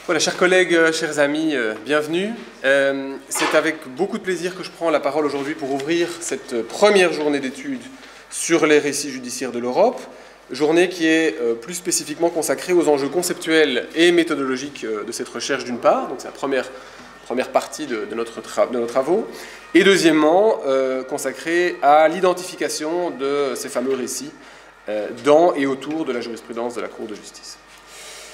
Voilà, chers collègues, chers amis, bienvenue. C'est avec beaucoup de plaisir que je prends la parole aujourd'hui pour ouvrir cette première journée d'études sur les récits judiciaires de l'Europe, journée qui est plus spécifiquement consacrée aux enjeux conceptuels et méthodologiques de cette recherche d'une part, donc c'est la première partie de nos travaux, et deuxièmement consacrée à l'identification de ces fameux récits dans et autour de la jurisprudence de la Cour de justice.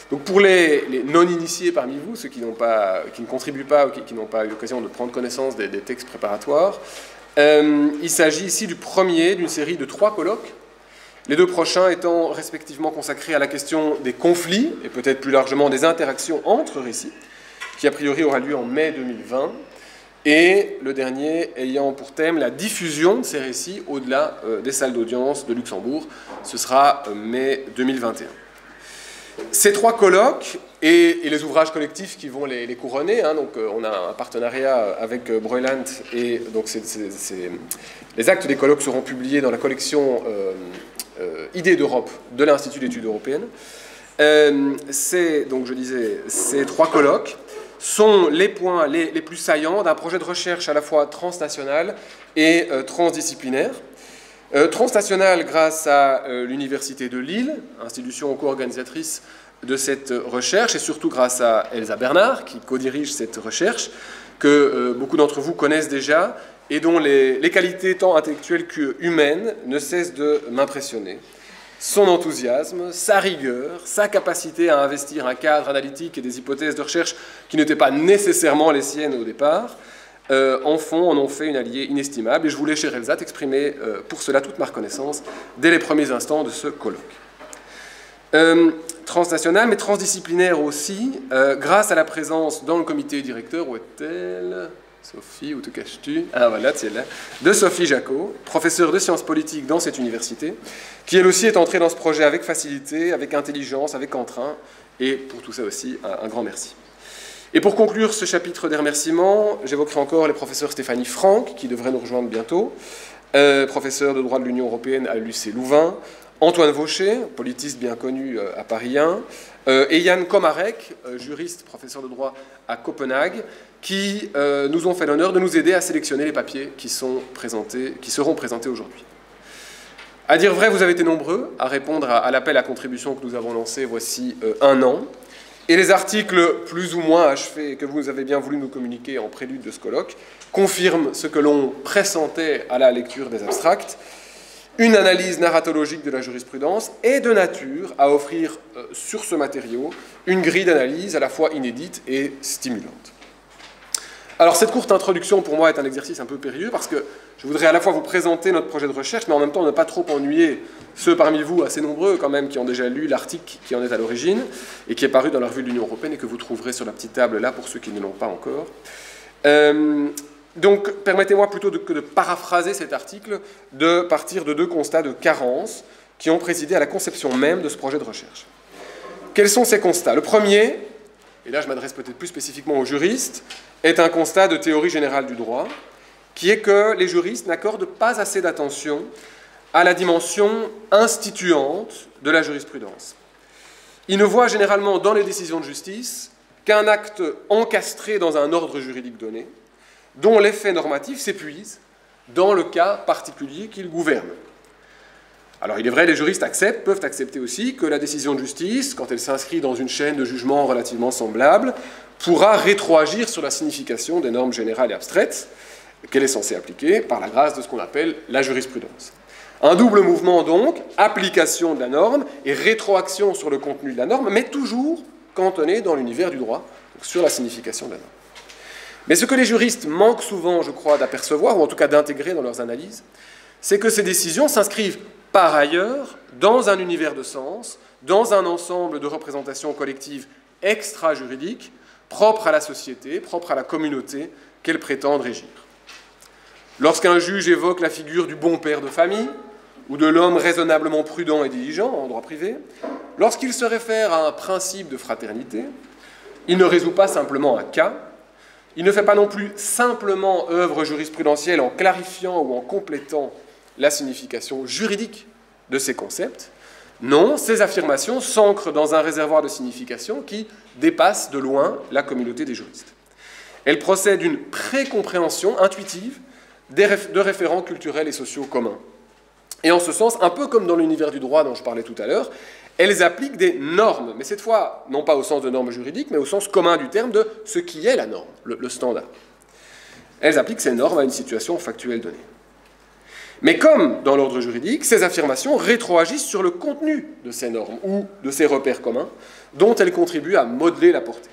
Donc pour les non-initiés parmi vous, ceux qui ne contribuent pas ou qui n'ont pas eu l'occasion de prendre connaissance des textes préparatoires, il s'agit ici du premier d'une série de 3 colloques, les 2 prochains étant respectivement consacrés à la question des conflits et peut-être plus largement des interactions entre récits, qui a priori aura lieu en mai 2020, et le dernier ayant pour thème la diffusion de ces récits au-delà des salles d'audience de Luxembourg, ce sera mai 2021. Ces 3 colloques et les ouvrages collectifs qui vont les couronner, donc on a un partenariat avec Breuiland et donc les actes des colloques seront publiés dans la collection Idées d'Europe de l'Institut d'études européennes. Donc je disais, ces 3 colloques sont les points les plus saillants d'un projet de recherche à la fois transnational et transdisciplinaire. Transnational grâce à l'Université de Lille, institution co-organisatrice de cette recherche, et surtout grâce à Elsa Bernard, qui co-dirige cette recherche, que beaucoup d'entre vous connaissent déjà, et dont les qualités tant intellectuelles qu'humaines ne cessent de m'impressionner. Son enthousiasme, sa rigueur, sa capacité à investir un cadre analytique et des hypothèses de recherche qui n'étaient pas nécessairement les siennes au départ, en ont fait une alliée inestimable, et je voulais, chère Elsa, exprimer pour cela toute ma reconnaissance dès les premiers instants de ce colloque. Transnational, mais transdisciplinaire aussi, grâce à la présence dans le comité directeur, où est-elle ? Sophie, où te caches-tu? Ah voilà, tu es là. De Sophie Jacot, professeure de sciences politiques dans cette université, qui elle aussi est entrée dans ce projet avec facilité, avec intelligence, avec entrain, et pour tout ça aussi, un grand merci. Et pour conclure ce chapitre des remerciements, j'évoquerai encore les professeurs Stéphanie Franck, qui devrait nous rejoindre bientôt, professeur de droit de l'Union européenne à l'UC Louvain, Antoine Vaucher, politiste bien connu à Paris 1, et Yann Komarek, juriste, professeur de droit à Copenhague, qui nous ont fait l'honneur de nous aider à sélectionner les papiers qui seront présentés aujourd'hui. À dire vrai, vous avez été nombreux à répondre à l'appel à contribution que nous avons lancé voici 1 an. Et les articles plus ou moins achevés que vous avez bien voulu nous communiquer en prélude de ce colloque confirment ce que l'on pressentait à la lecture des abstracts. Une analyse narratologique de la jurisprudence est de nature à offrir sur ce matériau une grille d'analyse à la fois inédite et stimulante. Alors cette courte introduction pour moi est un exercice un peu périlleux parce que je voudrais à la fois vous présenter notre projet de recherche, mais en même temps ne pas trop ennuyer ceux parmi vous, assez nombreux quand même, qui ont déjà lu l'article qui en est à l'origine et qui est paru dans la revue de l'Union européenne et que vous trouverez sur la petite table là pour ceux qui ne l'ont pas encore. Donc permettez-moi plutôt que de paraphraser cet article, de partir de 2 constats de carence qui ont présidé à la conception même de ce projet de recherche. Quels sont ces constats? Le premier, et là je m'adresse peut-être plus spécifiquement aux juristes, est un constat de théorie générale du droit, qui est que les juristes n'accordent pas assez d'attention à la dimension instituante de la jurisprudence. Ils ne voient généralement dans les décisions de justice qu'un acte encastré dans un ordre juridique donné, dont l'effet normatif s'épuise dans le cas particulier qu'il gouverne. Alors il est vrai, les juristes peuvent accepter aussi que la décision de justice, quand elle s'inscrit dans une chaîne de jugements relativement semblables, pourra rétroagir sur la signification des normes générales et abstraites qu'elle est censée appliquer par la grâce de ce qu'on appelle la jurisprudence. Un double mouvement donc, application de la norme et rétroaction sur le contenu de la norme, mais toujours cantonné dans l'univers du droit, donc sur la signification de la norme. Mais ce que les juristes manquent souvent, je crois, d'apercevoir, ou en tout cas d'intégrer dans leurs analyses, c'est que ces décisions s'inscrivent par ailleurs dans un univers de sens, dans un ensemble de représentations collectives extra-juridiques, propres à la société, propres à la communauté qu'elles prétendent régir. Lorsqu'un juge évoque la figure du bon père de famille, ou de l'homme raisonnablement prudent et diligent en droit privé, lorsqu'il se réfère à un principe de fraternité, il ne résout pas simplement un cas, il ne fait pas non plus simplement œuvre jurisprudentielle en clarifiant ou en complétant la signification juridique de ces concepts, Non, ces affirmations s'ancrent dans un réservoir de signification qui dépasse de loin la communauté des juristes. Elles procèdent d'une précompréhension intuitive de référents culturels et sociaux communs. Et en ce sens, un peu comme dans l'univers du droit dont je parlais tout à l'heure, elles appliquent des normes, mais cette fois, non pas au sens de normes juridiques, mais au sens commun du terme de ce qui est la norme, le standard. Elles appliquent ces normes à une situation factuelle donnée. Mais comme dans l'ordre juridique, ces affirmations rétroagissent sur le contenu de ces normes ou de ces repères communs dont elles contribuent à modeler la portée.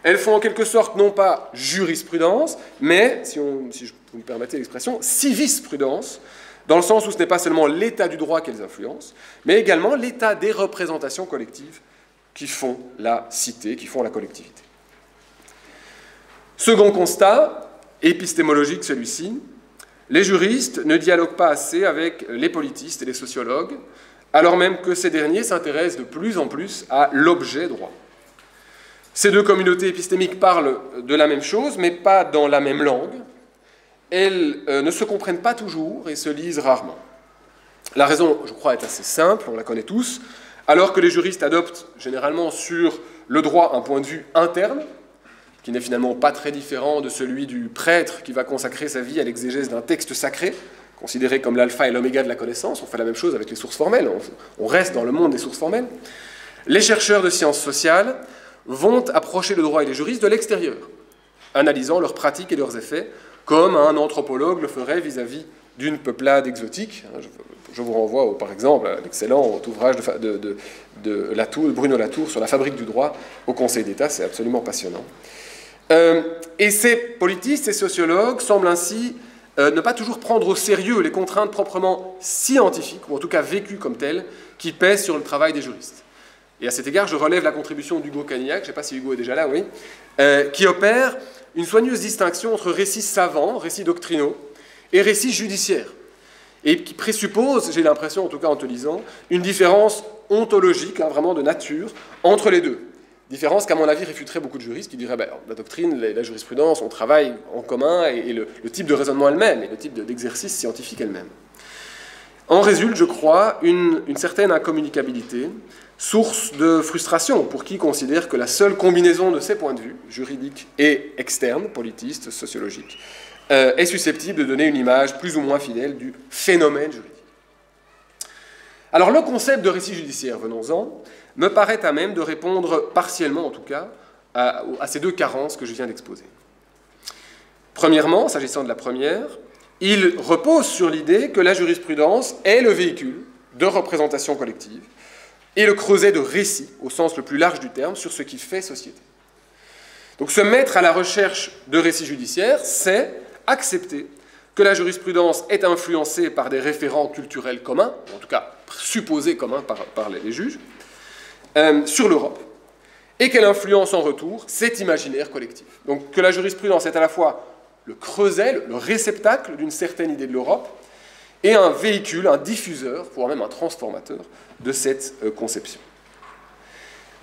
Elles font en quelque sorte non pas jurisprudence, mais, si je vous me permettez l'expression, civisprudence, dans le sens où ce n'est pas seulement l'état du droit qu'elles influencent, mais également l'état des représentations collectives qui font la cité, qui font la collectivité. Second constat, épistémologique celui-ci, les juristes ne dialoguent pas assez avec les politistes et les sociologues, alors même que ces derniers s'intéressent de plus en plus à l'objet droit. Ces deux communautés épistémiques parlent de la même chose, mais pas dans la même langue. Elles ne se comprennent pas toujours et se lisent rarement. La raison, je crois, est assez simple, on la connaît tous. Alors que les juristes adoptent généralement sur le droit un point de vue interne, qui n'est finalement pas très différent de celui du prêtre qui va consacrer sa vie à l'exégèse d'un texte sacré, considéré comme l'alpha et l'oméga de la connaissance. On fait la même chose avec les sources formelles, on reste dans le monde des sources formelles. Les chercheurs de sciences sociales vont approcher le droit et les juristes de l'extérieur, analysant leurs pratiques et leurs effets, comme un anthropologue le ferait vis-à-vis d'une peuplade exotique. Je vous renvoie, par exemple, à l'excellent ouvrage de Bruno Latour sur la fabrique du droit au Conseil d'État. C'est absolument passionnant. Et ces politistes, ces sociologues semblent ainsi ne pas toujours prendre au sérieux les contraintes proprement scientifiques, ou en tout cas vécues comme telles, qui pèsent sur le travail des juristes. Et à cet égard, je relève la contribution d'Hugo Cagnac, je ne sais pas si Hugo est déjà là, oui, qui opère une soigneuse distinction entre récits savants, récits doctrinaux, et récits judiciaires, et qui présuppose, j'ai l'impression, en tout cas en te lisant, une différence ontologique, vraiment de nature, entre les deux. Différence qu'à mon avis réfuterait beaucoup de juristes qui diraient la doctrine, la jurisprudence, on travaille en commun, et le type de raisonnement elle-même, et le type d'exercice scientifique elle-même. En résulte, je crois, une certaine incommunicabilité, source de frustration pour qui considère que la seule combinaison de ces points de vue, juridiques et externes, politistes, sociologiques, est susceptible de donner une image plus ou moins fidèle du phénomène juridique. Alors le concept de récit judiciaire, venons-en, me paraît à même de répondre partiellement, en tout cas, à ces deux carences que je viens d'exposer. Premièrement, s'agissant de la première, il repose sur l'idée que la jurisprudence est le véhicule de représentation collective et le creuset de récit, au sens le plus large du terme, sur ce qui fait société. Donc se mettre à la recherche de récits judiciaires, c'est accepter que la jurisprudence est influencée par des référents culturels communs, en tout cas supposés communs par les juges, sur l'Europe, et qu'elle influence en retour cet imaginaire collectif. Donc que la jurisprudence est à la fois le creuset, le réceptacle d'une certaine idée de l'Europe, et un véhicule, un diffuseur, voire même un transformateur de cette conception.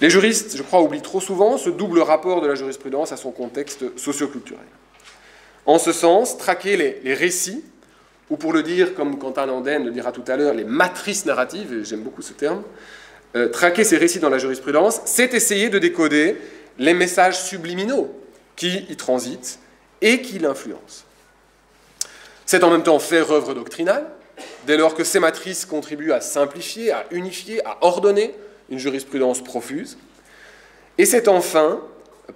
Les juristes, je crois, oublient trop souvent ce double rapport de la jurisprudence à son contexte socioculturel. En ce sens, traquer les récits, ou pour le dire, comme Quentin Landenne le dira tout à l'heure, les matrices narratives, et j'aime beaucoup ce terme, traquer ces récits dans la jurisprudence, c'est essayer de décoder les messages subliminaux qui y transitent et qui l'influencent. C'est en même temps faire œuvre doctrinale, dès lors que ces matrices contribuent à simplifier, à unifier, à ordonner une jurisprudence profuse. Et c'est enfin,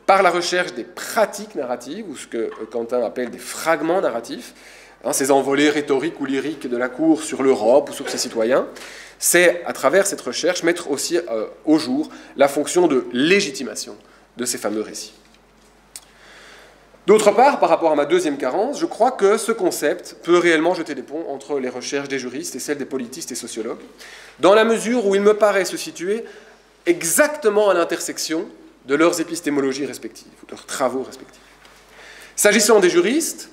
par la recherche des pratiques narratives, ou ce que Quentin appelle des fragments narratifs, ces envolées rhétoriques ou lyriques de la cour sur l'Europe ou sur ses citoyens, c'est à travers cette recherche mettre aussi au jour la fonction de légitimation de ces fameux récits. D'autre part, par rapport à ma deuxième carence, je crois que ce concept peut réellement jeter des ponts entre les recherches des juristes et celles des politistes et sociologues, dans la mesure où il me paraît se situer exactement à l'intersection de leurs épistémologies respectives, de leurs travaux respectifs. S'agissant des juristes,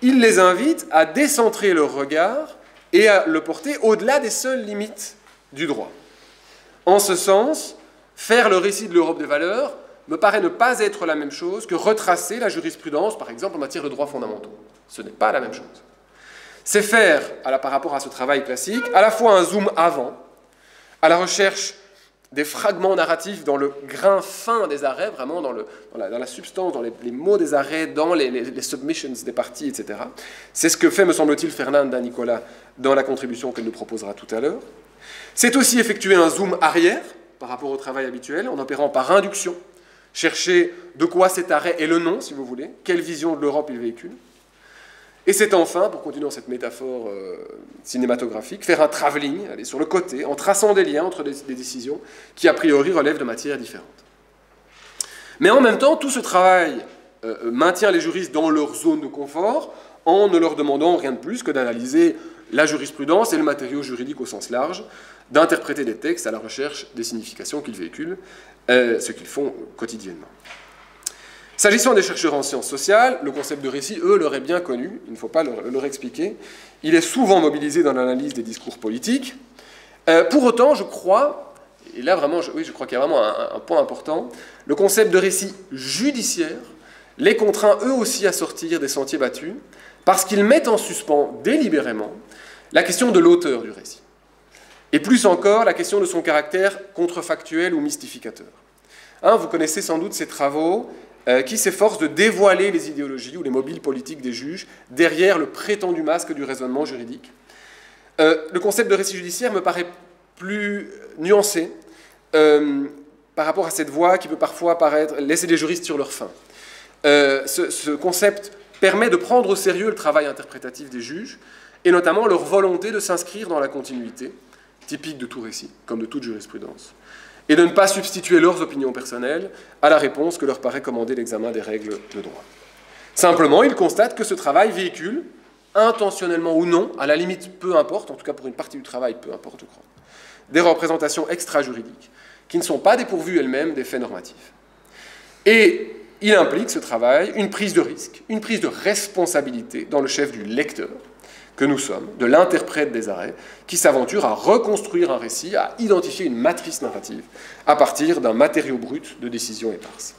il les invite à décentrer leur regard et à le porter au-delà des seules limites du droit. En ce sens, faire le récit de l'Europe des valeurs me paraît ne pas être la même chose que retracer la jurisprudence, par exemple, en matière de droits fondamentaux. Ce n'est pas la même chose. C'est faire, par rapport à ce travail classique, à la fois un zoom avant, à la recherche des fragments narratifs dans le grain fin des arrêts, vraiment dans la substance, dans les mots des arrêts, dans les submissions des parties, etc. C'est ce que fait, me semble-t-il, Fernanda Nicola dans la contribution qu'elle nous proposera tout à l'heure. C'est aussi effectuer un zoom arrière par rapport au travail habituel, en opérant par induction, chercher de quoi cet arrêt est le nom, si vous voulez, quelle vision de l'Europe il véhicule. Et c'est enfin, pour continuer dans cette métaphore cinématographique, faire un travelling, aller sur le côté, en traçant des liens entre des décisions qui, a priori, relèvent de matières différentes. Mais en même temps, tout ce travail maintient les juristes dans leur zone de confort, en ne leur demandant rien de plus que d'analyser la jurisprudence et le matériau juridique au sens large, d'interpréter des textes à la recherche des significations qu'ils véhiculent, ce qu'ils font quotidiennement. S'agissant des chercheurs en sciences sociales, le concept de récit, eux, leur est bien connu, il ne faut pas leur expliquer. Il est souvent mobilisé dans l'analyse des discours politiques. Pour autant, je crois, et là vraiment, je crois qu'il y a vraiment un point important, le concept de récit judiciaire les contraint eux aussi à sortir des sentiers battus, parce qu'ils mettent en suspens délibérément la question de l'auteur du récit. Et plus encore, la question de son caractère contrefactuel ou mystificateur. Vous connaissez sans doute ces travaux qui s'efforcent de dévoiler les idéologies ou les mobiles politiques des juges derrière le prétendu masque du raisonnement juridique. Le concept de récit judiciaire me paraît plus nuancé par rapport à cette voie qui peut parfois laisser les juristes sur leur faim. Ce concept permet de prendre au sérieux le travail interprétatif des juges, et notamment leur volonté de s'inscrire dans la continuité, typique de tout récit, comme de toute jurisprudence, et de ne pas substituer leurs opinions personnelles à la réponse que leur paraît commander l'examen des règles de droit. Simplement, ils constatent que ce travail véhicule, intentionnellement ou non, à la limite peu importe, en tout cas pour une partie du travail peu importe, je crois, des représentations extra-juridiques qui ne sont pas dépourvues elles-mêmes des faits normatifs. Et il implique, ce travail, une prise de risque, une prise de responsabilité dans le chef du lecteur que nous sommes, de l'interprète des arrêts, qui s'aventure à reconstruire un récit, à identifier une matrice narrative à partir d'un matériau brut de décisions éparses.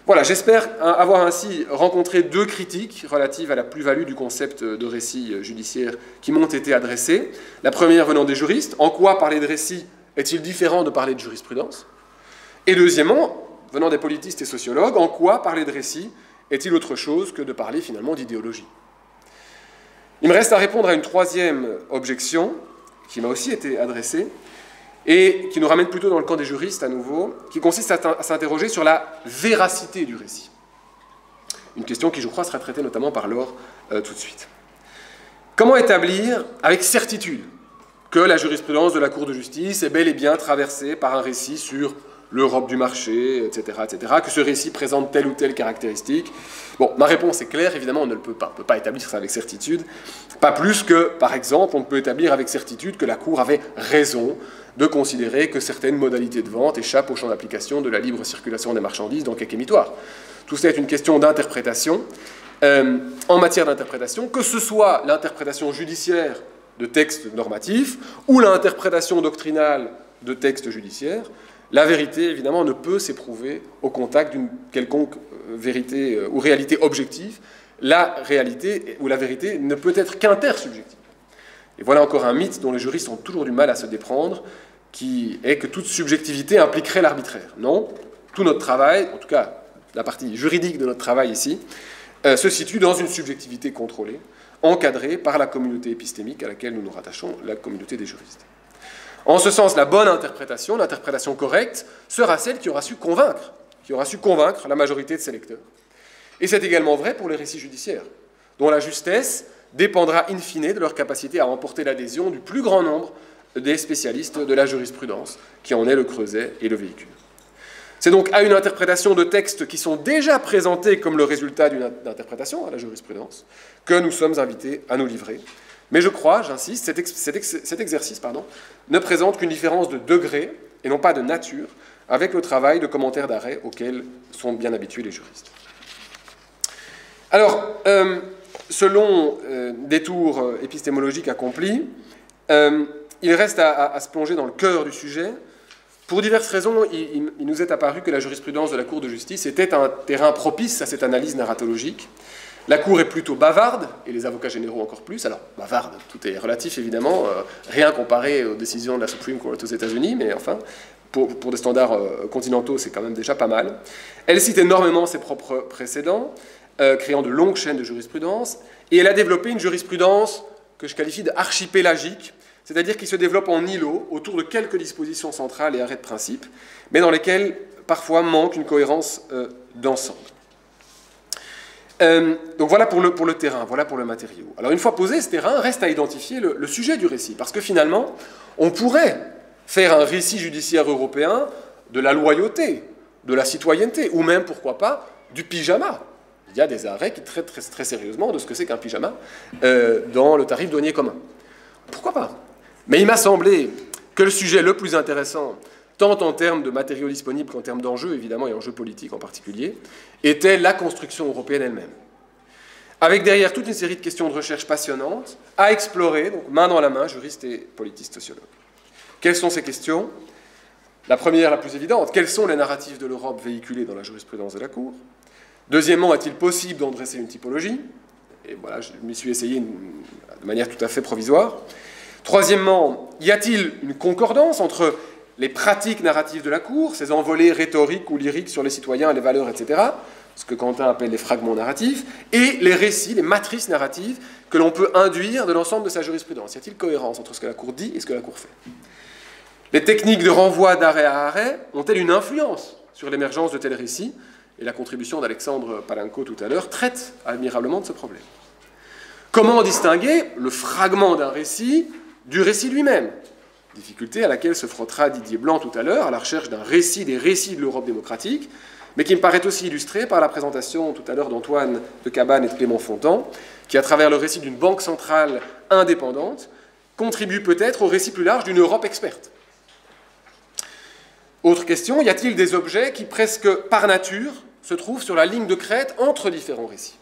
Voilà, j'espère avoir ainsi rencontré deux critiques relatives à la plus-value du concept de récit judiciaire qui m'ont été adressées. La première venant des juristes, en quoi parler de récit est-il différent de parler de jurisprudence? Et deuxièmement, venant des politistes et sociologues, en quoi parler de récit est-il autre chose que de parler finalement d'idéologie? Il me reste à répondre à une troisième objection qui m'a aussi été adressée et qui nous ramène plutôt dans le camp des juristes à nouveau, qui consiste à s'interroger sur la véracité du récit. Une question qui, je crois, sera traitée notamment par Laure tout de suite. Comment établir avec certitude que la jurisprudence de la Cour de justice est bel et bien traversée par un récit sur l'Europe du marché, etc., que ce récit présente telle ou telle caractéristique? Bon, ma réponse est claire, évidemment, on ne le peut pas. On ne peut pas établir ça avec certitude. Pas plus que, par exemple, on ne peut établir avec certitude que la Cour avait raison de considérer que certaines modalités de vente échappent au champ d'application de la libre circulation des marchandises dans quelque émitoire. Tout cela est une question d'interprétation. En matière d'interprétation, que ce soit l'interprétation judiciaire de textes normatifs ou l'interprétation doctrinale de textes judiciaires, la vérité, évidemment, ne peut s'éprouver au contact d'une quelconque vérité ou réalité objective. La réalité ou la vérité ne peut être qu'intersubjective. Et voilà encore un mythe dont les juristes ont toujours du mal à se déprendre, qui est que toute subjectivité impliquerait l'arbitraire. Non, tout notre travail, en tout cas la partie juridique de notre travail ici, se situe dans une subjectivité contrôlée, encadrée par la communauté épistémique à laquelle nous nous rattachons, la communauté des juristes. En ce sens, la bonne interprétation, l'interprétation correcte, sera celle qui aura su convaincre la majorité de ses lecteurs. Et c'est également vrai pour les récits judiciaires, dont la justesse dépendra in fine de leur capacité à emporter l'adhésion du plus grand nombre des spécialistes de la jurisprudence, qui en est le creuset et le véhicule. C'est donc à une interprétation de textes qui sont déjà présentés comme le résultat d'une interprétation à la jurisprudence que nous sommes invités à nous livrer. Mais je crois, j'insiste, cet exercice ne présente qu'une différence de degré et non pas de nature avec le travail de commentaire d'arrêt auquel sont bien habitués les juristes. Alors, selon détour épistémologique accompli, il reste à se plonger dans le cœur du sujet. Pour diverses raisons, il nous est apparu que la jurisprudence de la Cour de justice était un terrain propice à cette analyse narratologique, La Cour est plutôt bavarde, et les avocats généraux encore plus. Alors, bavarde, tout est relatif évidemment, rien comparé aux décisions de la Supreme Court aux États-Unis, mais enfin, pour des standards continentaux, c'est quand même déjà pas mal. Elle cite énormément ses propres précédents, créant de longues chaînes de jurisprudence, et elle a développé une jurisprudence que je qualifie d'archipélagique, c'est-à-dire qui se développe en îlots autour de quelques dispositions centrales et arrêts de principe, mais dans lesquels parfois manque une cohérence d'ensemble. Donc voilà pour le terrain, voilà pour le matériau. Alors une fois posé ce terrain, reste à identifier le sujet du récit, parce que finalement, on pourrait faire un récit judiciaire européen de la loyauté, de la citoyenneté, ou même, pourquoi pas, du pyjama. Il y a des arrêts qui traitent très sérieusement de ce que c'est qu'un pyjama dans le tarif douanier commun. Pourquoi pas? Mais il m'a semblé que le sujet le plus intéressant, tant en termes de matériaux disponibles qu'en termes d'enjeux, évidemment, et enjeux politiques en particulier, était la construction européenne elle-même. Avec derrière toute une série de questions de recherche passionnantes à explorer, donc main dans la main, juristes et politistes sociologues. Quelles sont ces questions? La première, la plus évidente, quels sont les narratifs de l'Europe véhiculés dans la jurisprudence de la Cour? Deuxièmement, est-il possible d'en dresser une typologie? Et voilà, je m'y suis essayé de manière tout à fait provisoire. Troisièmement, y a-t-il une concordance entre les pratiques narratives de la Cour, ces envolées rhétoriques ou lyriques sur les citoyens, les valeurs, etc., ce que Quentin appelle les fragments narratifs, et les récits, les matrices narratives que l'on peut induire de l'ensemble de sa jurisprudence? Y a-t-il cohérence entre ce que la Cour dit et ce que la Cour fait? Les techniques de renvoi d'arrêt à arrêt ont-elles une influence sur l'émergence de tels récits? Et la contribution d'Alexandre Palenko tout à l'heure traite admirablement de ce problème. Comment distinguer le fragment d'un récit du récit lui-même? Difficulté à laquelle se frottera Didier Blanc tout à l'heure, à la recherche d'un récit des récits de l'Europe démocratique, mais qui me paraît aussi illustré par la présentation tout à l'heure d'Antoine de Cabane et de Clément Fontan, qui, à travers le récit d'une banque centrale indépendante, contribue peut-être au récit plus large d'une Europe experte. Autre question, y a-t-il des objets qui, presque par nature, se trouvent sur la ligne de crête entre différents récits?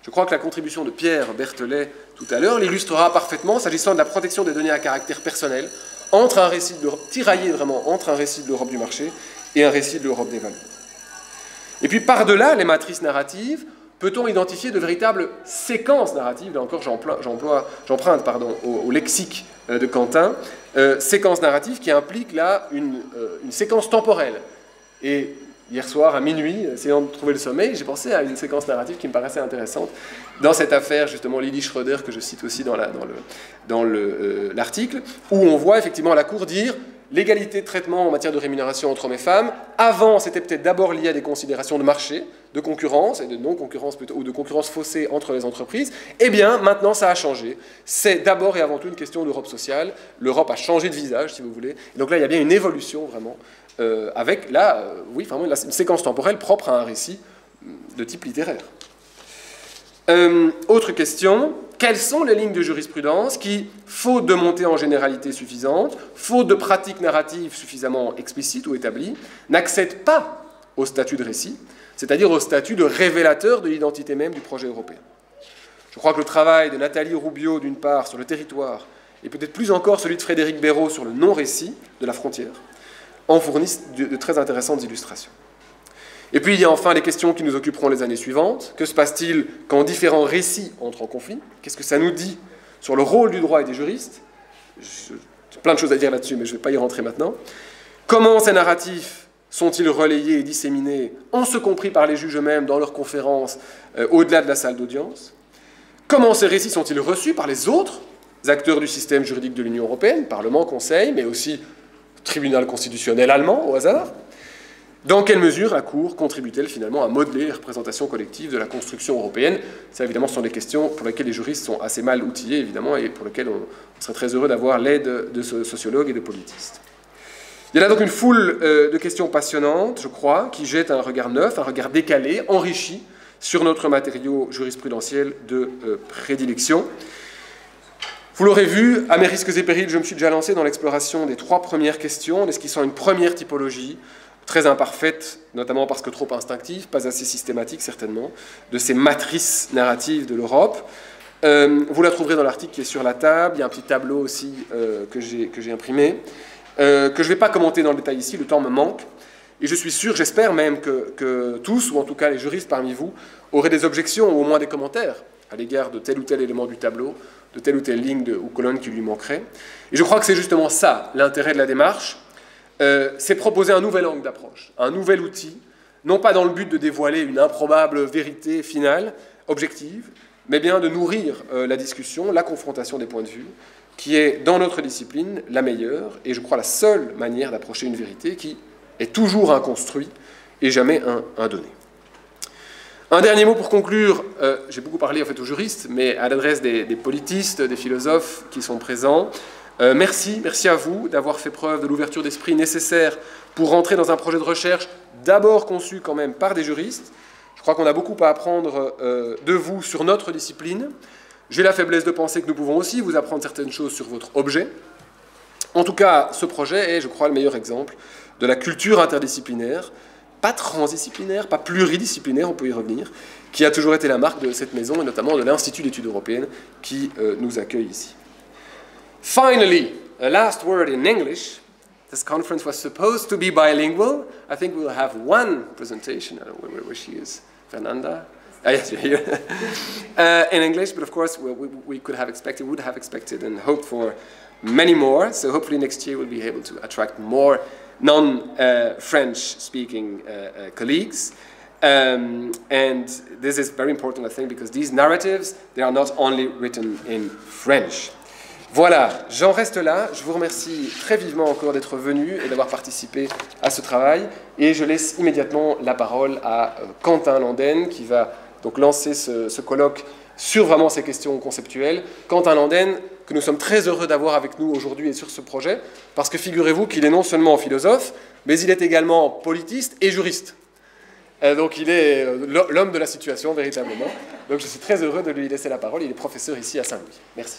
Je crois que la contribution de Pierre Berthelet tout à l'heure l'illustrera parfaitement s'agissant de la protection des données à caractère personnel, entre un récit de l'Europe, tiraillé vraiment entre un récit de l'Europe du marché et un récit de l'Europe des valeurs. Et puis par-delà les matrices narratives, peut-on identifier de véritables séquences narratives? Là encore, j'emprunte au lexique de Quentin, séquences narratives qui impliquent là une séquence temporelle. Et hier soir, à minuit, essayant de trouver le sommeil, j'ai pensé à une séquence narrative qui me paraissait intéressante dans cette affaire, justement, Lily Schroeder, que je cite aussi dans l'article, où on voit effectivement la Cour dire l'égalité de traitement en matière de rémunération entre hommes et femmes. Avant, c'était peut-être d'abord lié à des considérations de marché, de concurrence, et de non-concurrence plutôt, ou de concurrence faussée entre les entreprises. Eh bien, maintenant, ça a changé. C'est d'abord et avant tout une question d'Europe sociale. L'Europe a changé de visage, si vous voulez. Et donc là, il y a bien une évolution, vraiment, avec, là, oui, vraiment une séquence temporelle propre à un récit de type littéraire. Autre question, quelles sont les lignes de jurisprudence qui, faute de montée en généralité suffisante, faute de pratiques narratives suffisamment explicites ou établies, n'accèdent pas au statut de récit, c'est-à-dire au statut de révélateur de l'identité même du projet européen? Je crois que le travail de Nathalie Rubio, d'une part, sur le territoire, et peut-être plus encore celui de Frédéric Béraud sur le non-récit de la frontière, en fournissent de très intéressantes illustrations. Et puis il y a enfin les questions qui nous occuperont les années suivantes. Que se passe-t-il quand différents récits entrent en conflit? Qu'est-ce que ça nous dit sur le rôle du droit et des juristes? J'ai plein de choses à dire là-dessus, mais je ne vais pas y rentrer maintenant. Comment ces narratifs sont-ils relayés et disséminés, en ce compris par les juges eux-mêmes dans leurs conférences, au-delà de la salle d'audience? Comment ces récits sont-ils reçus par les autres acteurs du système juridique de l'Union européenne, Parlement, Conseil, mais aussi tribunal constitutionnel allemand, au hasard? Dans quelle mesure la Cour contribue-t-elle finalement à modeler les représentations collectives de la construction européenne? Ça, évidemment, ce sont des questions pour lesquelles les juristes sont assez mal outillés, évidemment, et pour lesquelles on serait très heureux d'avoir l'aide de sociologues et de politistes. Il y a là donc une foule de questions passionnantes, je crois, qui jettent un regard neuf, un regard décalé, enrichi sur notre matériau jurisprudentiel de prédilection. Vous l'aurez vu, à mes risques et périls, je me suis déjà lancé dans l'exploration des 3 premières questions, esquissant une première typologie, très imparfaite, notamment parce que trop instinctive, pas assez systématique certainement, de ces matrices narratives de l'Europe. Vous la trouverez dans l'article qui est sur la table, il y a un petit tableau aussi que j'ai imprimé, que je ne vais pas commenter dans le détail ici, le temps me manque, Et je suis sûr, j'espère même que tous, ou en tout cas les juristes parmi vous, auraient des objections ou au moins des commentaires à l'égard de tel ou tel élément du tableau, de telle ou telle ligne ou colonne qui lui manquerait. Et je crois que c'est justement ça l'intérêt de la démarche, c'est proposer un nouvel angle d'approche, un nouvel outil, non pas dans le but de dévoiler une improbable vérité finale, objective, mais bien de nourrir la discussion, la confrontation des points de vue, qui est, dans notre discipline, la meilleure, et je crois la seule manière d'approcher une vérité qui est toujours un construit et jamais un donné. Un dernier mot pour conclure, j'ai beaucoup parlé en fait aux juristes, mais à l'adresse des politistes, des philosophes qui sont présents. Merci à vous d'avoir fait preuve de l'ouverture d'esprit nécessaire pour rentrer dans un projet de recherche d'abord conçu quand même par des juristes. Je crois qu'on a beaucoup à apprendre de vous sur notre discipline. J'ai la faiblesse de penser que nous pouvons aussi vous apprendre certaines choses sur votre objet. En tout cas, ce projet est, je crois, le meilleur exemple de la culture interdisciplinaire, pas transdisciplinaire, pas pluridisciplinaire, on peut y revenir, qui a toujours été la marque de cette maison et notamment de l'Institut d'études européennes qui nous accueille ici. Finally, a last word in English. This conference was supposed to be bilingual. I think we'll have one presentation. I don't know where she is. Fernanda? Ah, yes, you're here. In English, but of course we could have expected, would have expected and hoped for many more. So hopefully next year we'll be able to attract more non-French speaking colleagues. And this is very important, I think, because these narratives, they are not only written in French. Voilà, j'en reste là. Je vous remercie très vivement encore d'être venu et d'avoir participé à ce travail. Et je laisse immédiatement la parole à Quentin Landen, qui va donc lancer ce colloque sur vraiment ces questions conceptuelles. Quentin Landen, que nous sommes très heureux d'avoir avec nous aujourd'hui et sur ce projet, parce que figurez-vous qu'il est non seulement philosophe, mais il est également politiste et juriste. Donc il est l'homme de la situation véritablement. Donc je suis très heureux de lui laisser la parole. Il est professeur ici à Saint-Louis. Merci.